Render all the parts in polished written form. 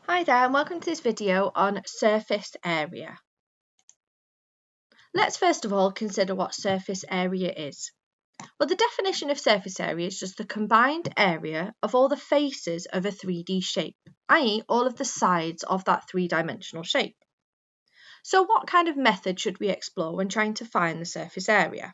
Hi there and welcome to this video on surface area. Let's first of all consider what surface area is. Well, the definition of surface area is just the combined area of all the faces of a 3D shape, i.e. all of the sides of that three-dimensional shape. So what kind of method should we explore when trying to find the surface area?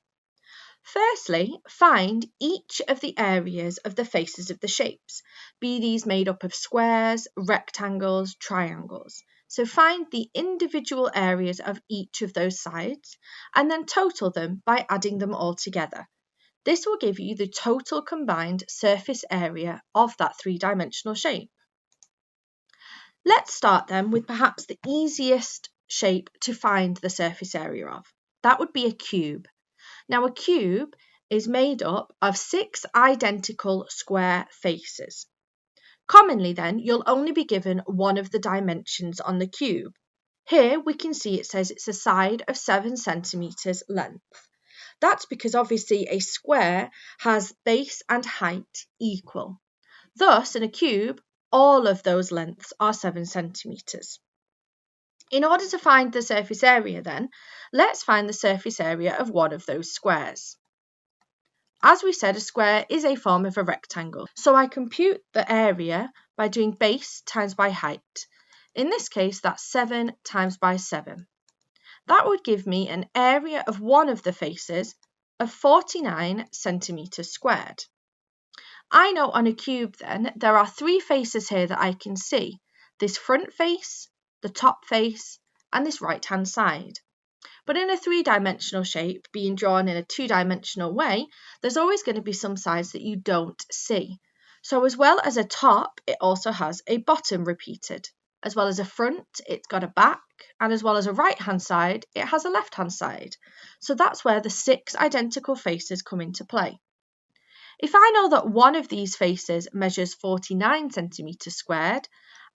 Firstly, find each of the areas of the faces of the shapes, be these made up of squares, rectangles, triangles. So find the individual areas of each of those sides and then total them by adding them all together. This will give you the total combined surface area of that three-dimensional shape. Let's start then with perhaps the easiest shape to find the surface area of. That would be a cube. Now, a cube is made up of 6 identical square faces. Commonly then, you'll only be given one of the dimensions on the cube. Here we can see it says it's a side of 7 centimetres length. That's because obviously a square has base and height equal. Thus, in a cube, all of those lengths are 7 centimetres. In order to find the surface area then, let's find the surface area of one of those squares. As we said, a square is a form of a rectangle, so I compute the area by doing base times by height. In this case, that's 7 times by 7. That would give me an area of one of the faces of 49 centimetres squared. I know on a cube then, there are 3 faces here that I can see. This front face, the top face, and this right-hand side. But in a 3-dimensional shape, being drawn in a 2-dimensional way, there's always going to be some sides that you don't see. So as well as a top, it also has a bottom repeated. As well as a front, it's got a back, and as well as a right-hand side, it has a left-hand side. So that's where the 6 identical faces come into play. If I know that one of these faces measures 49 centimetres squared,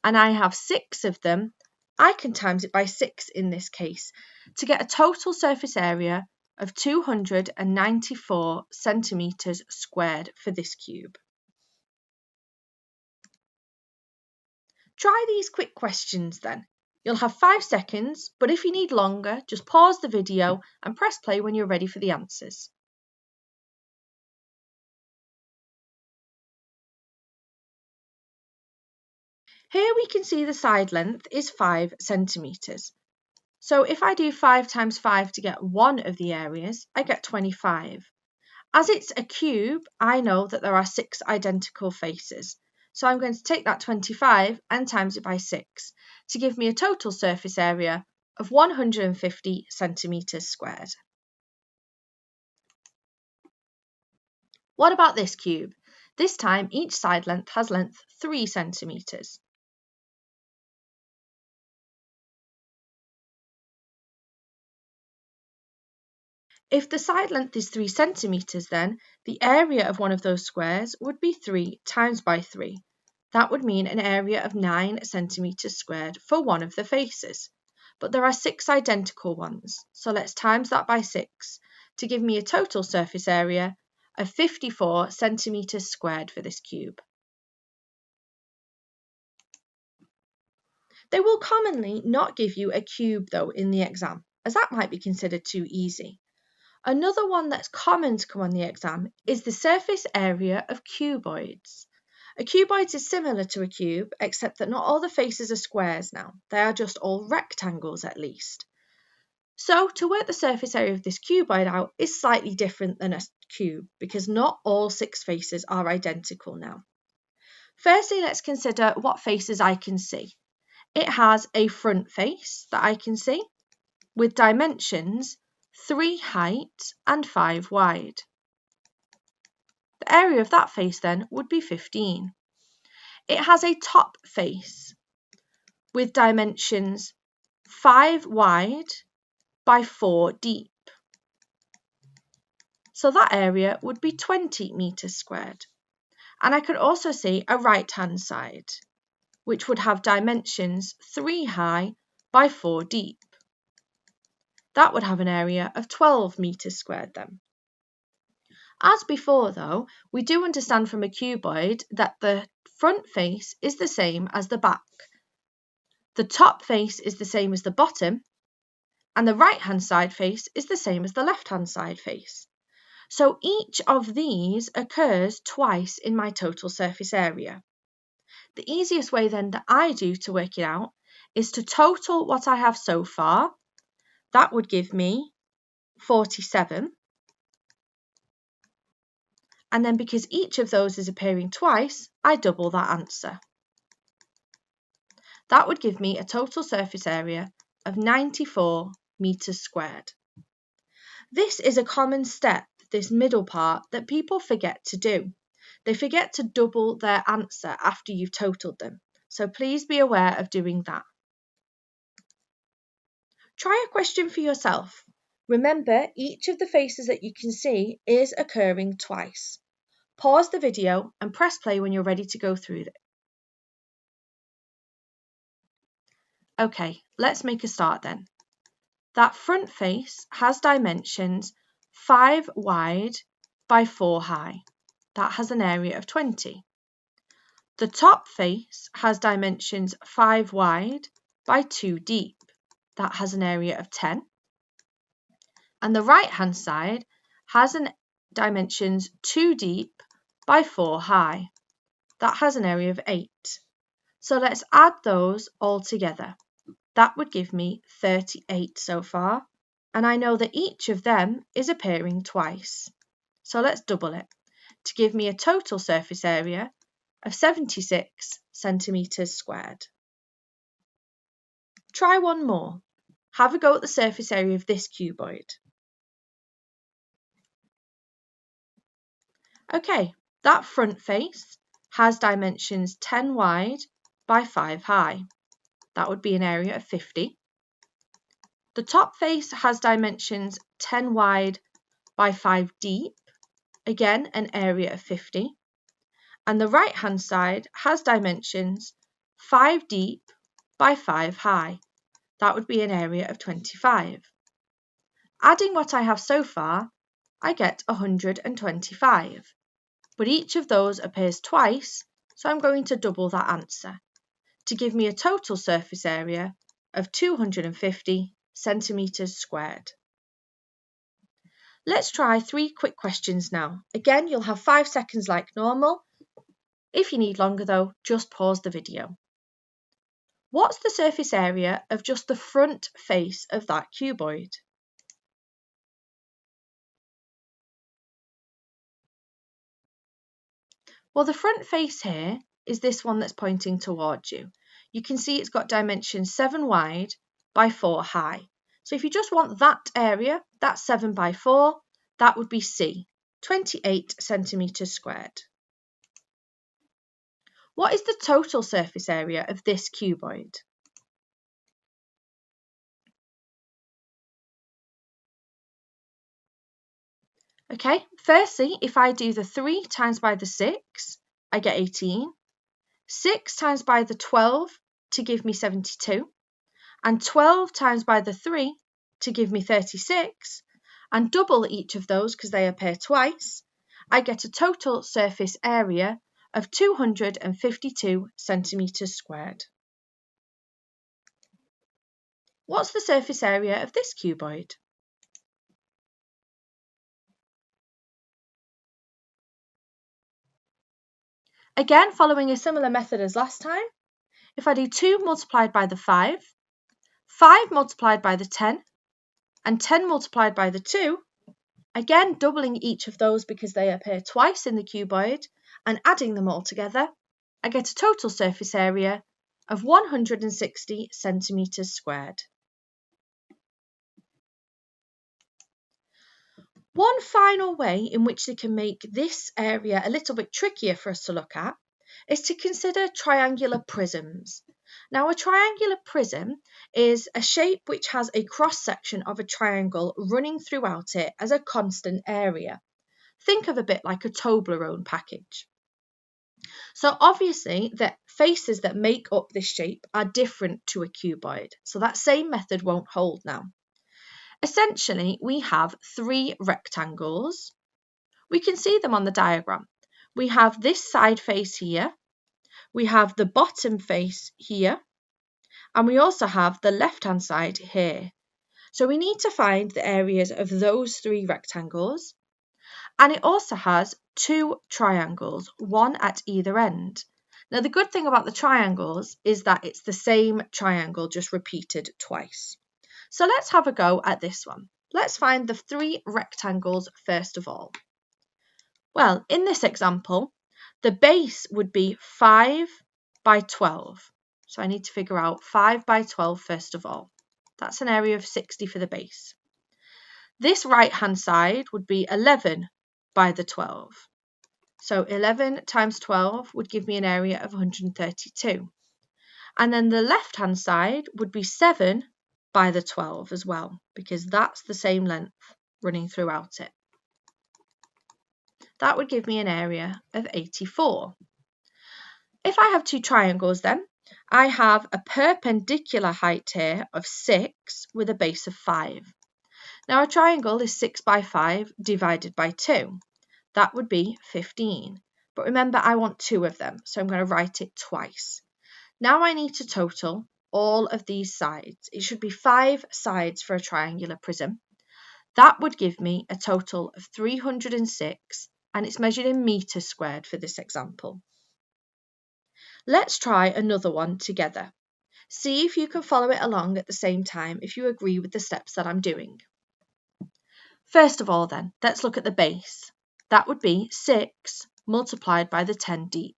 and I have 6 of them, I can times it by 6 in this case to get a total surface area of 294 centimetres squared for this cube. Try these quick questions then. You'll have 5 seconds, but if you need longer, just pause the video and press play when you're ready for the answers. Here we can see the side length is 5 centimetres. So if I do 5 times 5 to get one of the areas, I get 25. As it's a cube, I know that there are 6 identical faces. So I'm going to take that 25 and times it by 6 to give me a total surface area of 150 centimetres squared. What about this cube? This time each side length has length 3 centimetres. If the side length is 3 centimetres then, the area of one of those squares would be 3 times by 3. That would mean an area of 9 centimetres squared for one of the faces. But there are 6 identical ones, so let's times that by 6 to give me a total surface area of 54 centimetres squared for this cube. They will commonly not give you a cube though in the exam, as that might be considered too easy. Another one that's common to come on the exam is the surface area of cuboids. A cuboid is similar to a cube, except that not all the faces are squares now. They are just all rectangles at least. So to work the surface area of this cuboid out is slightly different than a cube, because not all 6 faces are identical now. Firstly, let's consider what faces I can see. It has a front face that I can see, with dimensions 3 height and 5 wide. The area of that face then would be 15. It has a top face with dimensions 5 wide by 4 deep. So that area would be 20 metres squared. And I could also see a right-hand side, which would have dimensions 3 high by 4 deep. That would have an area of 12 metres squared then. As before though, we do understand from a cuboid that the front face is the same as the back. The top face is the same as the bottom, and the right-hand side face is the same as the left-hand side face. So each of these occurs twice in my total surface area. The easiest way then that I do to work it out is to total what I have so far. That would give me 47. And then because each of those is appearing twice, I double that answer. That would give me a total surface area of 94 meters squared. This is a common step, this middle part, that people forget to do. They forget to double their answer after you've totaled them. So please be aware of doing that. Try a question for yourself. Remember, each of the faces that you can see is occurring twice. Pause the video and press play when you're ready to go through it. Okay, let's make a start then. That front face has dimensions 5 wide by 4 high. That has an area of 20. The top face has dimensions 5 wide by 2 deep. That has an area of 10. And the right-hand side has dimensions 2 deep by 4 high. That has an area of 8. So let's add those all together. That would give me 38 so far, and I know that each of them is appearing twice. So let's double it to give me a total surface area of 76 centimetres squared. Try one more. Have a go at the surface area of this cuboid. Okay, that front face has dimensions 10 wide by 5 high. That would be an area of 50. The top face has dimensions 10 wide by 5 deep, again an area of 50. And the right hand side has dimensions 5 deep by 5 high. That would be an area of 25. Adding what I have so far, I get 125. But each of those appears twice, so I'm going to double that answer to give me a total surface area of 250 centimetres squared. Let's try 3 quick questions now. Again, you'll have 5 seconds like normal. If you need longer though, just pause the video. What's the surface area of just the front face of that cuboid? Well, the front face here is this one that's pointing towards you. You can see it's got dimensions 7 wide by 4 high. So if you just want that area, that's 7 by 4, that would be C, 28 centimetres squared. What is the total surface area of this cuboid? Okay, firstly, if I do the 3 times by the 6, I get 18. 6 times by the 12 to give me 72. And 12 times by the 3 to give me 36. And double each of those because they appear twice. I get a total surface area of 252 centimetres squared. What's the surface area of this cuboid? Again, following a similar method as last time, if I do 2 multiplied by the 5, 5 multiplied by the 10, and 10 multiplied by the 2, again doubling each of those because they appear twice in the cuboid, and adding them all together, I get a total surface area of 160 centimetres squared. One final way in which they can make this area a little bit trickier for us to look at is to consider triangular prisms. Now, a triangular prism is a shape which has a cross-section of a triangle running throughout it as a constant area. Think of a bit like a Toblerone package. So obviously the faces that make up this shape are different to a cuboid, so that same method won't hold now. Essentially, we have 3 rectangles. We can see them on the diagram. We have this side face here, we have the bottom face here, And we also have the left-hand side here. So we need to find the areas of those 3 rectangles. And it also has 2 triangles, one at either end. Now the good thing about the triangles is that it's the same triangle just repeated twice. So let's have a go at this one. Let's find the 3 rectangles first of all. Well, in this example, the base would be 5 by 12. So I need to figure out 5 by 12 first of all. That's an area of 60 for the base. This right-hand side would be 11 by the 12. So 11 times 12 would give me an area of 132. And then the left-hand side would be 7 by the 12 as well, because that's the same length running throughout it. That would give me an area of 84. If I have 2 triangles then, I have a perpendicular height here of 6 with a base of 5. Now a triangle is 6 by 5 divided by 2. That would be 15. But remember, I want 2 of them, so I'm going to write it twice. Now I need to total all of these sides. It should be 5 sides for a triangular prism. That would give me a total of 306, and it's measured in meters squared for this example. Let's try another one together. See if you can follow it along at the same time if you agree with the steps that I'm doing. First of all then, let's look at the base. That would be 6 multiplied by the 10 deep.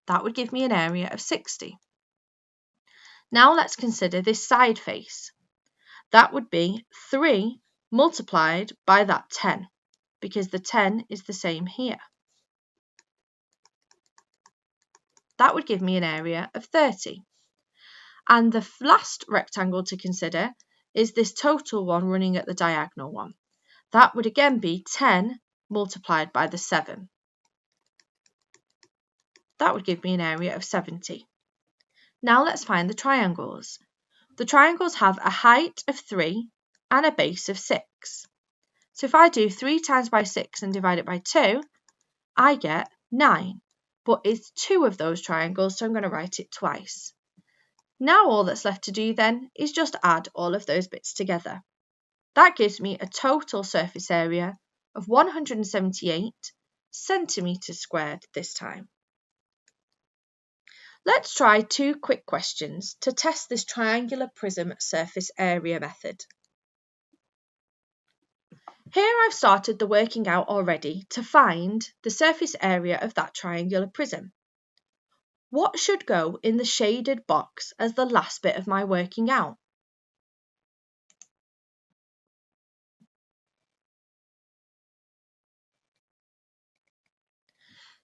That would give me an area of 60. Now let's consider this side face. That would be 3 multiplied by that 10, because the 10 is the same here. That would give me an area of 30. And the last rectangle to consider is this total one running at the diagonal one. That would again be 10 multiplied by the 7. That would give me an area of 70. Now let's find the triangles. The triangles have a height of 3 and a base of 6. So if I do 3 times by 6 and divide it by 2, I get 9. But it's 2 of those triangles, so I'm going to write it twice. Now all that's left to do then is just add all of those bits together. That gives me a total surface area of 178 centimetres squared this time. Let's try 2 quick questions to test this triangular prism surface area method. Here I've started the working out already to find the surface area of that triangular prism. What should go in the shaded box as the last bit of my working out?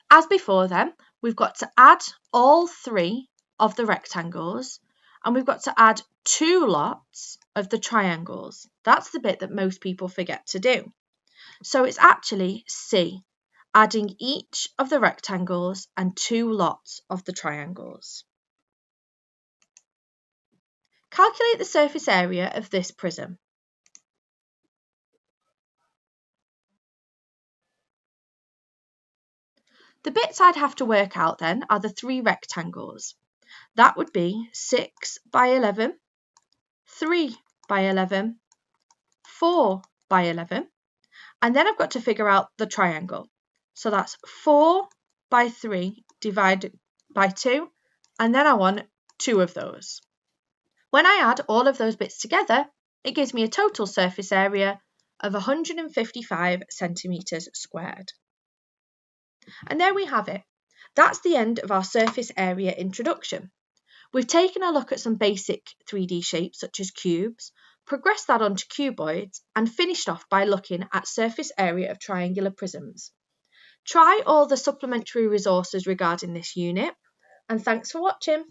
As before then, we've got to add all 3 of the rectangles, and we've got to add 2 lots of the triangles. That's the bit that most people forget to do. So it's actually C, adding each of the rectangles and 2 lots of the triangles. Calculate the surface area of this prism. The bits I'd have to work out then are the 3 rectangles. That would be 6 by 11, 3 by 11, 4 by 11, and then I've got to figure out the triangle. So that's 4 by 3 divided by 2, and then I want 2 of those. When I add all of those bits together, it gives me a total surface area of 155 centimetres squared. And there we have it. That's the end of our surface area introduction. We've taken a look at some basic 3D shapes such as cubes, progressed that onto cuboids, and finished off by looking at surface area of triangular prisms. Try all the supplementary resources regarding this unit, and thanks for watching.